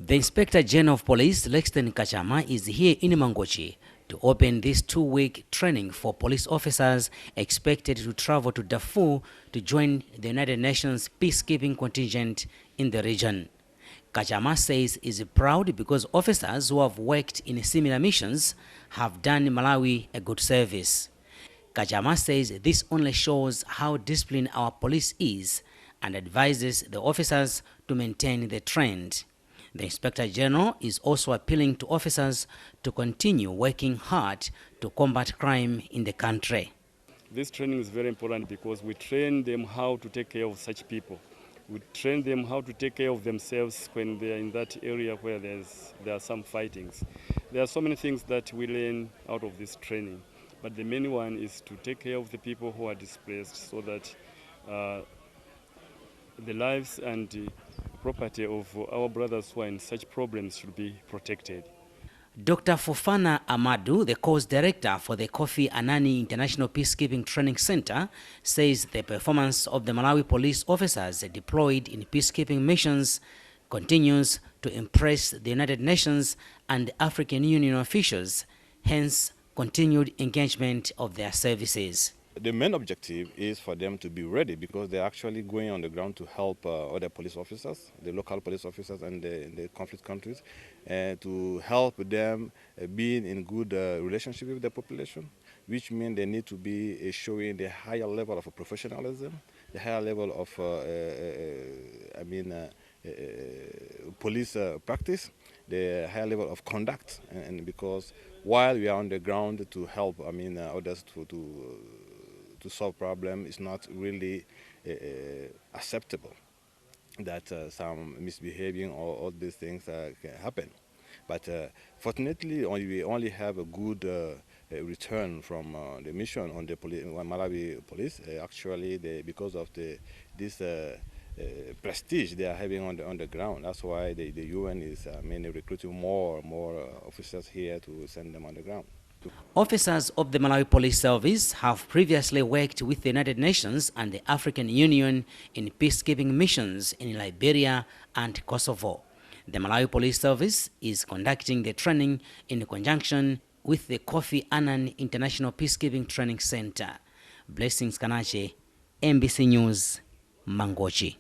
The Inspector General of Police, Lexton Kachama, is here in Mangochi to open this 2-week training for police officers expected to travel to Darfur to join the United Nations peacekeeping contingent in the region. Kachama says he is proud because officers who have worked in similar missions have done Malawi a good service. Kachama says this only shows how disciplined our police is and advises the officers to maintain the trend. The Inspector General is also appealing to officers to continue working hard to combat crime in the country. This training is very important because we train them how to take care of such people. We train them how to take care of themselves when they are in that area where there are some fightings. There are so many things that we learn out of this training, but the main one is to take care of the people who are displaced so that the lives and property of our brothers who are in such problems should be protected. Dr. Fofana Amadou, the course director for the Kofi Annan International Peacekeeping Training Center, says the performance of the Malawi police officers deployed in peacekeeping missions continues to impress the United Nations and African Union officials, hence continued engagement of their services. The main objective is for them to be ready because they're actually going on the ground to help other police officers, the local police officers and the conflict countries, to help them being in good relationship with the population, which means they need to be showing the higher level of professionalism, the higher level of police practice, the higher level of conduct, and because while we are on the ground to help others to solve problems, it's not really acceptable that some misbehaving or all these things can happen. But fortunately, we only have a good return from the mission on the Malawi police. Actually, because of this prestige they are having on the ground, that's why the UN is recruiting more officers here to send them on the ground. Officers of the Malawi Police Service have previously worked with the United Nations and the African Union in peacekeeping missions in Liberia and Kosovo. The Malawi Police Service is conducting the training in conjunction with the Kofi Annan International Peacekeeping Training Center. Blessings Kanache, MBC News, Mangochi.